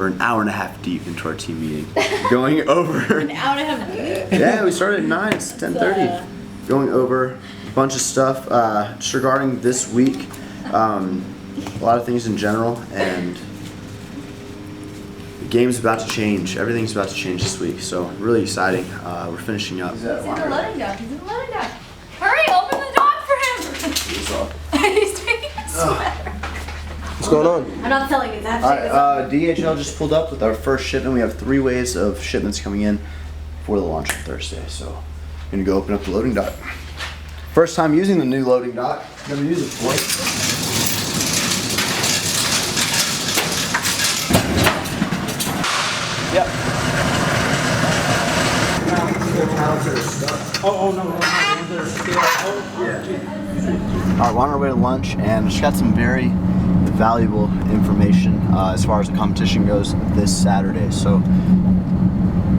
We're an hour and a half deep into our team meeting. Going over... An hour and a half deep? Yeah, we started at 9, it's 10:30. Going over a bunch of stuff just regarding this week. A lot of things in general, and the game's about to change. Everything's about to change this week, so really exciting. We're finishing up. He's in the loading dock. He's in the loading dock. Hurry, open the dock for him! He's taking a sweater. What's going on? I'm not telling you that. Alright, DHL just pulled up with our first shipment. We have 3 waves of shipments coming in for the launch on Thursday, so I'm gonna go open up the loading dock. First time using the new loading dock. Never used it before. Yep. Oh, no. Alright, we're on our way to lunch and just got some very valuable information as far as the competition goes this Saturday. So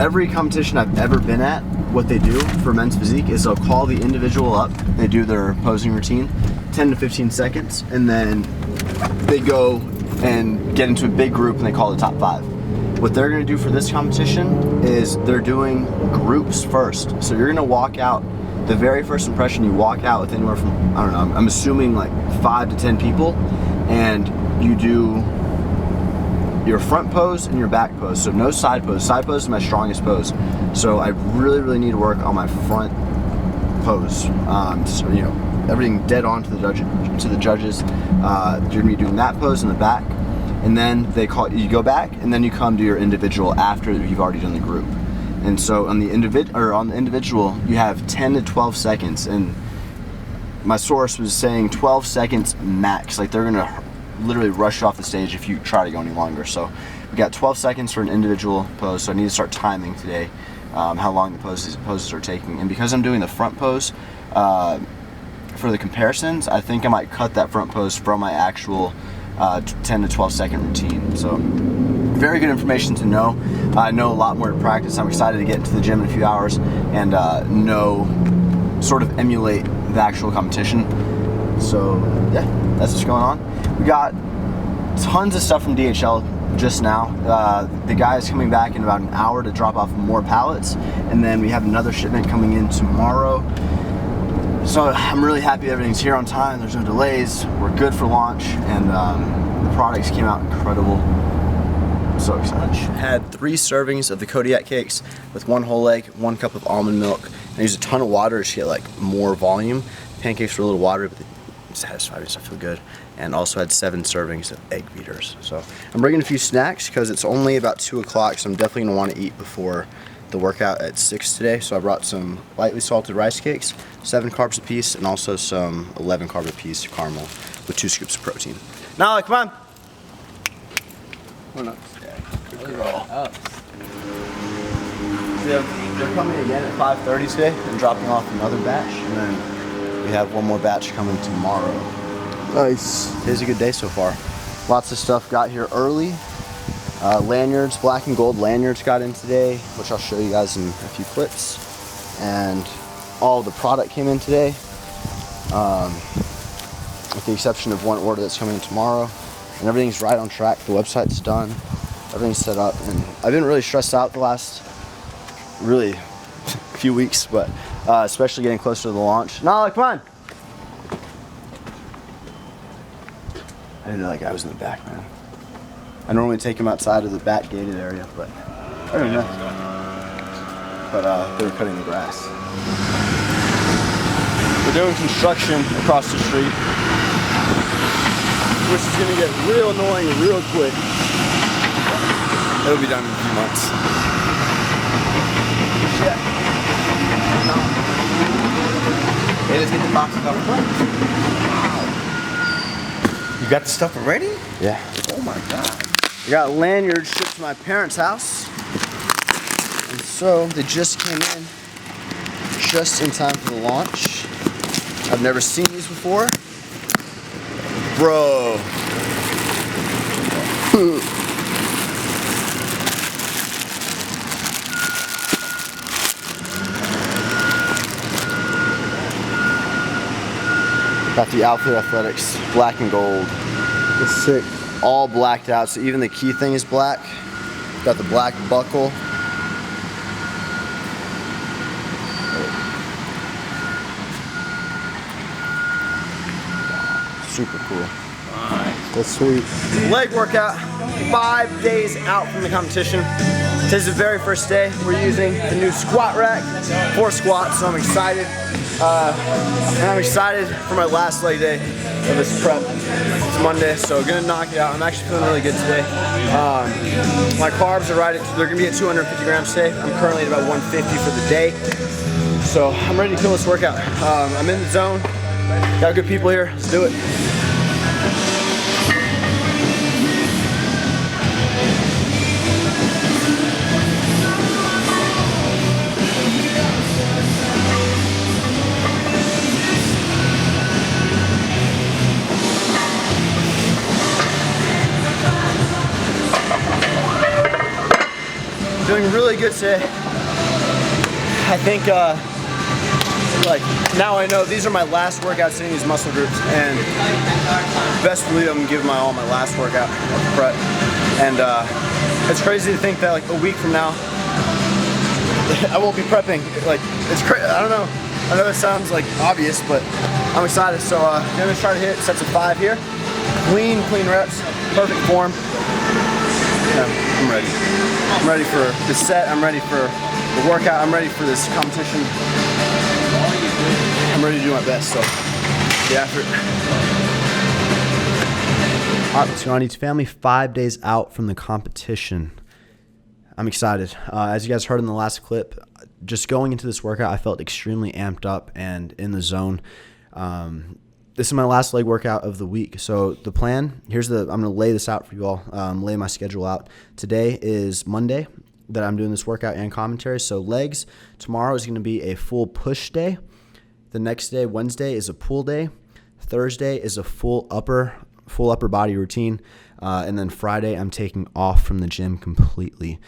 every competition I've ever been at, what they do for men's physique is they'll call the individual up, they do their posing routine, 10 to 15 seconds, and then they go and get into a big group and they call the top 5. What they're gonna do for this competition is they're doing groups first. So you're gonna walk out, the very first impression you walk out with anywhere from, I don't know, I'm assuming like 5 to 10 people, and you do your front pose and your back pose. So no side pose. Side pose is my strongest pose. So I really need to work on my front pose. So you know, everything dead on to the judges. You're gonna be doing that pose in the back, and then they call you go back, and then you come to your individual after you've already done the group. And so on the individual, you have 10 to 12 seconds, and my source was saying 12 seconds max. Like they're gonna literally rush you off the stage if you try to go any longer. So we got 12 seconds for an individual pose, so I need to start timing today how long the poses are taking. And because I'm doing the front pose for the comparisons, I think I might cut that front pose from my actual 10 to 12 second routine. So very good information to know. I know a lot more to practice. I'm excited to get into the gym in a few hours and sort of emulate the actual competition. So yeah, that's what's going on. We got tons of stuff from DHL just now. The guy is coming back in about an hour to drop off more pallets, and then we have another shipment coming in tomorrow. So I'm really happy everything's here on time. There's no delays. We're good for launch, and the products came out incredible. I'm so excited. Had 3 servings of the Kodiak cakes with 1 whole egg, 1 cup of almond milk. I used a ton of water to get like more volume. Pancakes were a little watery, but they satisfied me, so I feel good. And also had 7 servings of egg beaters. So I'm bringing a few snacks because it's only about 2 o'clock, so I'm definitely gonna want to eat before the workout at 6 today. So I brought some lightly salted rice cakes, 7 carbs a piece, and also some 11 carb a piece caramel with 2 scoops of protein. Nala, come on. Yeah, good girl. They're coming again at 5:30 today and dropping off another batch, and then we have 1 more batch coming tomorrow. Nice. Today's a good day so far. Lots of stuff got here early. Lanyards, black and gold lanyards got in today, which I'll show you guys in a few clips. And all the product came in today, with the exception of 1 order that's coming in tomorrow. And everything's right on track. The website's done. Everything's set up. And I've been really stressed out the last, really, few weeks, but especially getting closer to the launch. Nala, come on. I didn't know that guy was in the back, man. I normally take him outside of the back gated area, but I don't know. But they were cutting the grass. We're doing construction across the street, which is gonna get real annoying real quick. It'll be done in a few months. Yeah. Hey, let's get the boxes off the plate. Wow. You got the stuff already? Yeah. Oh my God. I got lanyards shipped to my parents' house. And so they just came in just in time for the launch. I've never seen these before. Bro. Got the Alphalete Athletics, black and gold. It's sick. All blacked out, so even the key thing is black. Got the black buckle. Super cool. That's sweet. Leg workout, 5 days out from the competition. Today's the very first day. We're using the new squat rack for squats, so I'm excited. And I'm excited for my last leg day of this prep. It's Monday, so gonna knock it out. I'm actually feeling really good today. My carbs are they're gonna be at 250 grams today. I'm currently at about 150 for the day. So I'm ready to kill this workout. I'm in the zone. Got good people here. Let's do it. Doing really good today. I think like now I know these are my last workouts in these muscle groups, and best believe I'm gonna give all my last workout of the prep. And it's crazy to think that like a week from now I won't be prepping. Like it's crazy. I don't know. I know it sounds like obvious, but I'm excited. So I'm gonna try to hit sets of 5 here. Clean reps, perfect form. Yeah, I'm ready. I'm ready for the set. I'm ready for the workout. I'm ready for this competition. I'm ready to do my best, so get after it. All right, let's go on Eats Family. 5 days out from the competition. I'm excited. As you guys heard in the last clip, just going into this workout, I felt extremely amped up and in the zone. This is my last leg workout of the week. So the plan, I'm going to lay this out for you all, lay my schedule out. Today is Monday that I'm doing this workout and commentary. So legs, tomorrow is going to be a full push day. The next day, Wednesday, is a pull day. Thursday is a full upper body routine. And then Friday, I'm taking off from the gym completely.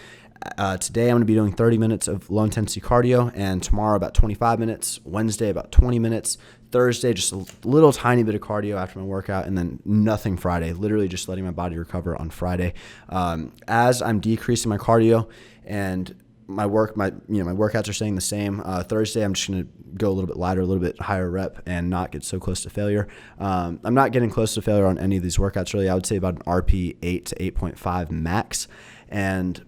Today, I'm going to be doing 30 minutes of low-intensity cardio, and tomorrow about 25 minutes, Wednesday about 20 minutes, Thursday just a little tiny bit of cardio after my workout, and then nothing Friday, literally just letting my body recover on Friday. As I'm decreasing my cardio and my workouts are staying the same, Thursday I'm just going to go a little bit lighter, a little bit higher rep, and not get so close to failure. I'm not getting close to failure on any of these workouts, really. I would say about an RP 8 to 8.5 max, and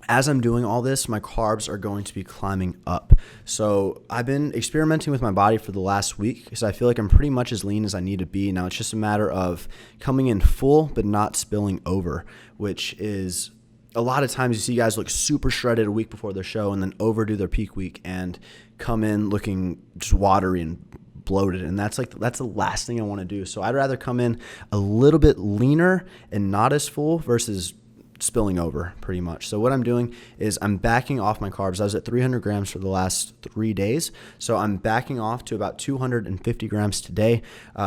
as I'm doing all this, my carbs are going to be climbing up. So I've been experimenting with my body for the last week because I feel like I'm pretty much as lean as I need to be. Now it's just a matter of coming in full but not spilling over, which is a lot of times you see guys look super shredded a week before their show and then overdo their peak week and come in looking just watery and bloated, and that's the last thing I want to do. So I'd rather come in a little bit leaner and not as full versus spilling over pretty much. So what I'm doing is I'm backing off my carbs. I was at 300 grams for the last 3 days. So I'm backing off to about 250 grams today.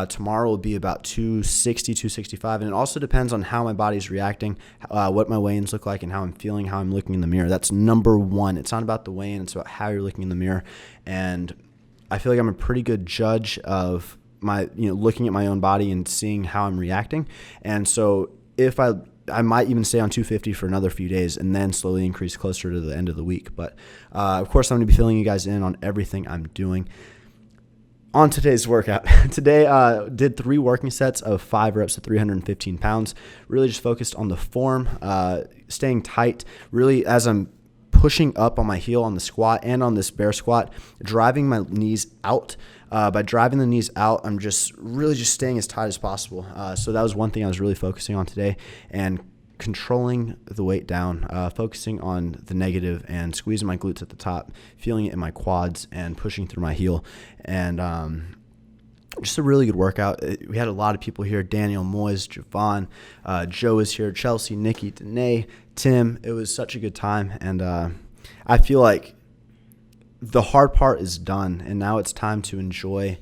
Tomorrow will be about 260, 265. And it also depends on how my body's reacting, what my weigh-ins look like, and how I'm feeling, how I'm looking in the mirror. That's number one. It's not about the weigh-in. It's about how you're looking in the mirror. And I feel like I'm a pretty good judge of my, looking at my own body and seeing how I'm reacting. And so if I might even stay on 250 for another few days and then slowly increase closer to the end of the week. But of course, I'm going to be filling you guys in on everything I'm doing. On today's workout, today did 3 working sets of 5 reps at 315 pounds. Really just focused on the form, staying tight, really as I'm pushing up on my heel on the squat and on this bear squat, driving my knees out. By driving the knees out, I'm just really just staying as tight as possible. So that was one thing I was really focusing on today, and controlling the weight down, focusing on the negative and squeezing my glutes at the top, feeling it in my quads and pushing through my heel. And just a really good workout. We had a lot of people here. Daniel, Moyes, Javon, Joe is here, Chelsea, Nikki, Danae, Tim. It was such a good time. And I feel like the hard part is done, and now it's time to enjoy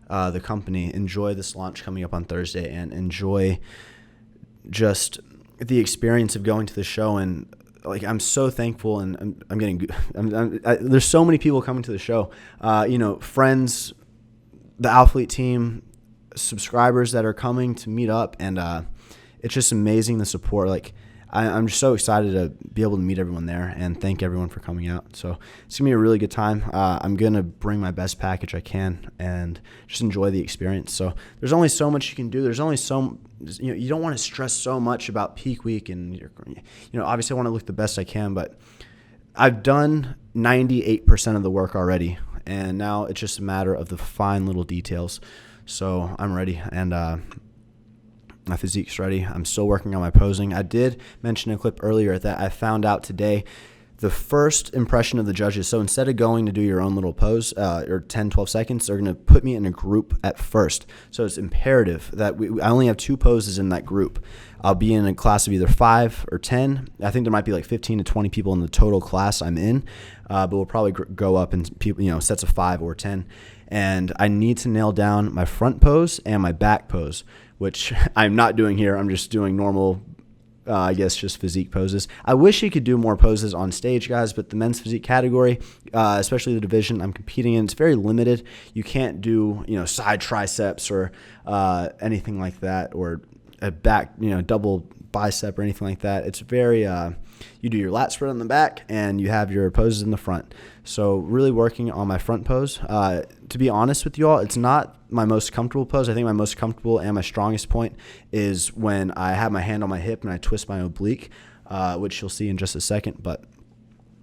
the company, enjoy this launch coming up on Thursday, and enjoy just the experience of going to the show. And like, I'm so thankful, and there's so many people coming to the show, friends, the Alphalete team, subscribers that are coming to meet up, and it's just amazing, the support. Like, I'm just so excited to be able to meet everyone there and thank everyone for coming out. So it's going to be a really good time. I'm going to bring my best package I can and just enjoy the experience. So there's only so much you can do. There's only you don't want to stress so much about peak week, and obviously I want to look the best I can, but I've done 98% of the work already, and now it's just a matter of the fine little details. So I'm ready, and my physique's ready. I'm still working on my posing. I did mention in a clip earlier that I found out today the first impression of the judges. So instead of going to do your own little pose or 10, 12 seconds, they're going to put me in a group at first. So it's imperative that I only have 2 poses in that group. I'll be in a class of either 5 or 10. I think there might be like 15 to 20 people in the total class I'm in, but we'll probably go up in people, sets of 5 or 10. And I need to nail down my front pose and my back pose, which I'm not doing here. I'm just doing normal, I guess, just physique poses. I wish you could do more poses on stage, guys, but the men's physique category, especially the division I'm competing in, it's very limited. You can't do, side triceps or anything like that, or a back, double bicep or anything like that. It's very, you do your lat spread on the back and you have your poses in the front. So really working on my front pose. To be honest with you all, it's not my most comfortable pose. I think my most comfortable and my strongest point is when I have my hand on my hip and I twist my oblique, which you'll see in just a second. But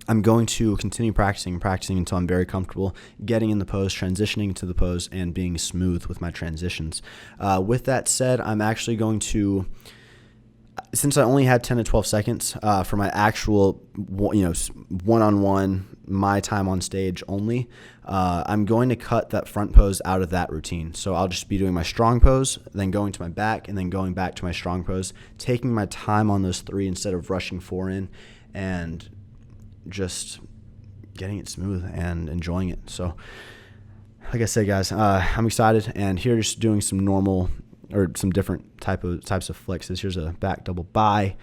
I'm going to continue practicing until I'm very comfortable getting in the pose, transitioning to the pose, and being smooth with my transitions. With that said, I'm actually going to, since I only had 10 to 12 seconds for my actual, one-on-one, my time on stage only, I'm going to cut that front pose out of that routine. So I'll just be doing my strong pose, then going to my back, and then going back to my strong pose, taking my time on those 3 instead of rushing 4 in, and just getting it smooth and enjoying it. So like I said, guys, I'm excited, and here just doing some normal or some different types of flexes. Here's a back double bi.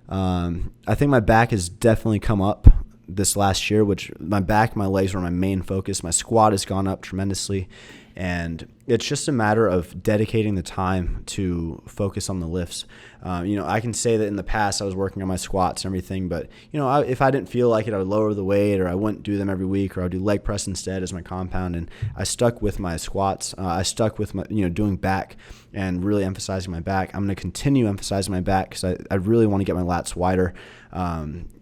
I think my back has definitely come up this last year, which my back, my legs were my main focus. My squat has gone up tremendously, and it's just a matter of dedicating the time to focus on the lifts. I can say that in the past I was working on my squats and everything, but if I didn't feel like it, I would lower the weight, or I wouldn't do them every week, or I would do leg press instead as my compound. And I stuck with my squats. I stuck with my doing back and really emphasizing my back. I'm going to continue emphasizing my back because I really want to get my lats wider.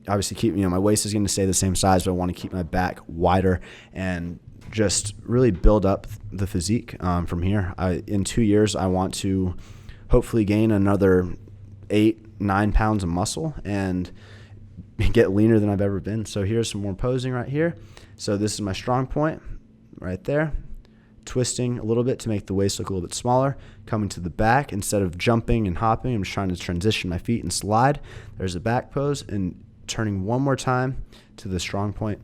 Obviously keep my waist is going to stay the same size, but I want to keep my back wider and just really build up the physique from here. In 2 years, I want to hopefully gain another 8-9 pounds of muscle and get leaner than I've ever been. So here's some more posing right here. So this is my strong point right there. Twisting a little bit to make the waist look a little bit smaller. Coming to the back, instead of jumping and hopping, I'm just trying to transition my feet and slide. There's a back pose, and turning one more time to the strong point.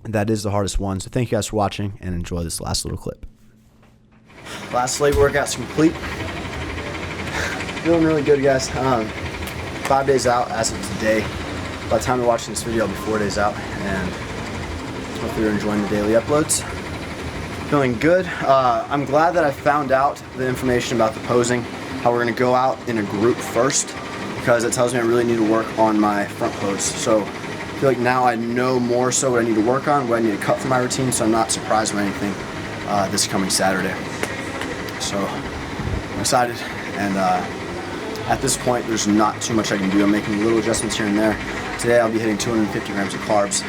That is the hardest one. So thank you guys for watching, and enjoy this last little clip. Last leg workout's complete. Feeling really good, guys. 5 days out as of today. By the time you're watching this video, I'll be 4 days out, and hopefully you're enjoying the daily uploads. Feeling good. I'm glad that I found out the information about the posing, how we're going to go out in a group first, because it tells me I really need to work on my front pose. So I feel like now I know more so what I need to work on, what I need to cut from my routine, so I'm not surprised by anything this coming Saturday. So I'm excited, and at this point there's not too much I can do. I'm making little adjustments here and there. Today I'll be hitting 250 grams of carbs.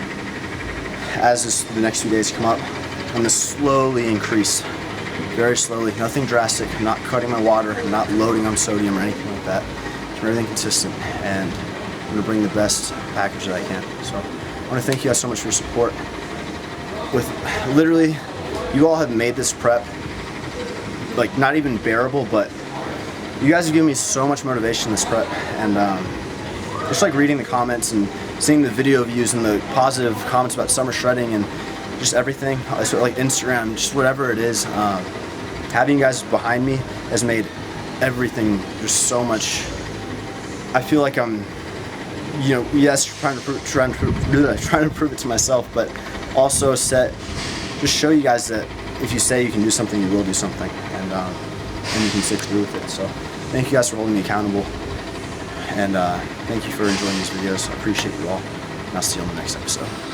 As the next few days come up, I'm going to slowly increase, very slowly, nothing drastic, not cutting my water, not loading on sodium or anything like that. Keep everything consistent, and I'm going to bring the best package that I can. So I want to thank you guys so much for your support. With literally, you all have made this prep like not even bearable, but you guys have given me so much motivation in this prep, and just like reading the comments and seeing the video views and the positive comments about summer shredding and just everything, so like Instagram, just whatever it is, having you guys behind me has made everything just so much. I feel like I'm, yes, trying to prove it to myself, but also just show you guys that if you say you can do something, you will do something, and you can stick through with it. So thank you guys for holding me accountable, And thank you for enjoying these videos. I appreciate you all. And I'll see you on the next episode.